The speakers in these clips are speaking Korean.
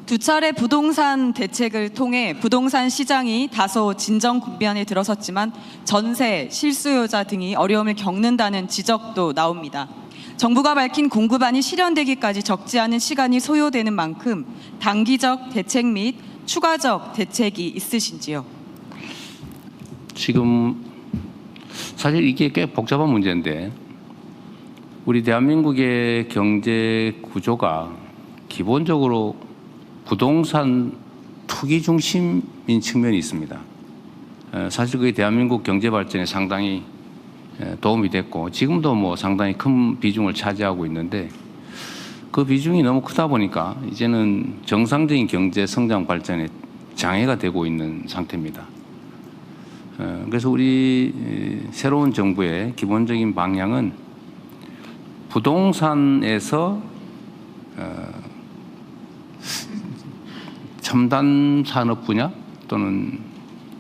두 차례 부동산 대책을 통해 부동산 시장이 다소 진정 국면에 들어섰지만 전세, 실수요자 등이 어려움을 겪는다는 지적도 나옵니다. 정부가 밝힌 공급안이 실현되기까지 적지 않은 시간이 소요되는 만큼 단기적 대책 및 추가적 대책이 있으신지요? 지금 사실 이게 꽤 복잡한 문제인데 우리 대한민국의 경제 구조가 기본적으로 부동산 투기 중심인 측면이 있습니다. 사실 그게 대한민국 경제 발전에 상당히 도움이 됐고 지금도 뭐 상당히 큰 비중을 차지하고 있는데 그 비중이 너무 크다 보니까 이제는 정상적인 경제 성장 발전에 장애가 되고 있는 상태입니다. 그래서 우리 새로운 정부의 기본적인 방향은 부동산에서 첨단 산업 분야 또는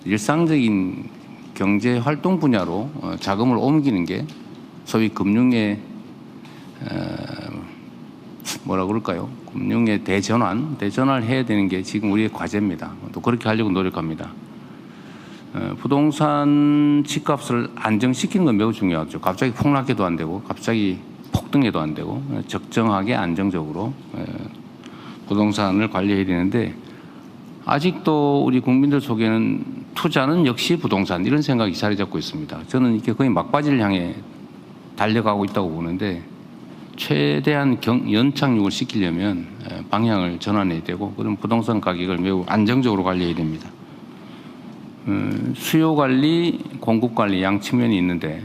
일상적인 경제 활동 분야로 자금을 옮기는 게 소위 금융의 뭐라 그럴까요? 금융의 대전환을 해야 되는 게 지금 우리의 과제입니다. 또 그렇게 하려고 노력합니다. 부동산 집값을 안정시키는 건 매우 중요하죠. 갑자기 폭락해도 안 되고 갑자기 폭등해도 안 되고 적정하게 안정적으로 부동산을 관리해야 되는데 아직도 우리 국민들 속에는 투자는 역시 부동산 이런 생각이 자리 잡고 있습니다. 저는 이게 거의 막바지를 향해 달려가고 있다고 보는데 최대한 연착륙을 시키려면 방향을 전환해야 되고 그런 부동산 가격을 매우 안정적으로 관리해야 됩니다. 수요 관리, 공급 관리 양 측면이 있는데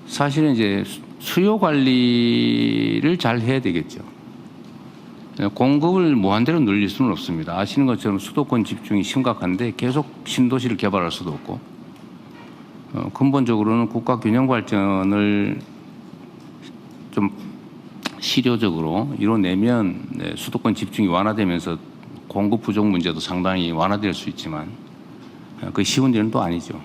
사실은 이제 수요 관리를 잘 해야 되겠죠. 공급을 무한대로 늘릴 수는 없습니다. 아시는 것처럼 수도권 집중이 심각한데 계속 신도시를 개발할 수도 없고 근본적으로는 국가 균형 발전을 좀 실효적으로 이뤄내면 수도권 집중이 완화되면서 공급 부족 문제도 상당히 완화될 수 있지만 그 쉬운 일은 또 아니죠.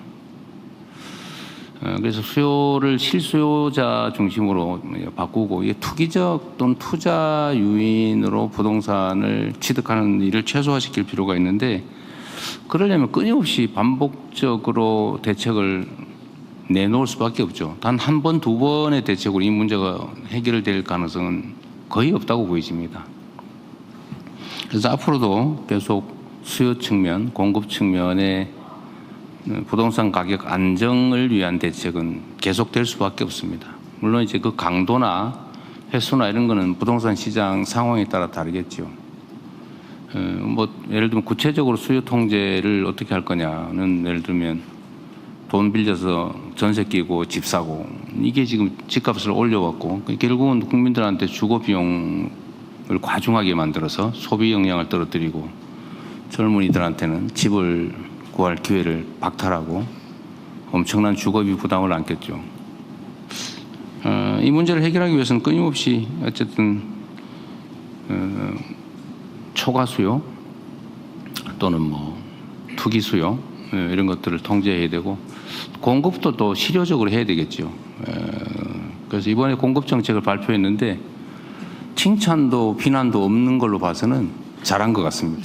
그래서 수요를 실수요자 중심으로 바꾸고 이게 투기적 또는 투자 유인으로 부동산을 취득하는 일을 최소화시킬 필요가 있는데 그러려면 끊임없이 반복적으로 대책을 내놓을 수밖에 없죠. 단 한 번, 두 번의 대책으로 이 문제가 해결될 가능성은 거의 없다고 보여집니다. 그래서 앞으로도 계속 수요 측면, 공급 측면에 부동산 가격 안정을 위한 대책은 계속될 수밖에 없습니다. 물론 이제 그 강도나 횟수나 이런 거는 부동산 시장 상황에 따라 다르겠죠. 뭐 예를 들면 구체적으로 수요 통제를 어떻게 할 거냐는 예를 들면 돈 빌려서 전세 끼고 집 사고 이게 지금 집값을 올려왔고 결국은 국민들한테 주거 비용을 과중하게 만들어서 소비 역량을 떨어뜨리고 젊은이들한테는 집을 구할 기회를 박탈하고 엄청난 주거비 부담을 안겠죠. 이 문제를 해결하기 위해서는 끊임없이 어쨌든 초과 수요 또는 뭐 투기 수요 이런 것들을 통제해야 되고 공급도 또 실효적으로 해야 되겠죠. 그래서 이번에 공급 정책을 발표했는데 칭찬도 비난도 없는 걸로 봐서는 잘한 것 같습니다.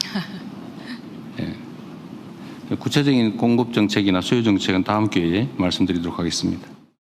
구체적인 공급 정책이나 수요 정책은 다음 기회에 말씀드리도록 하겠습니다.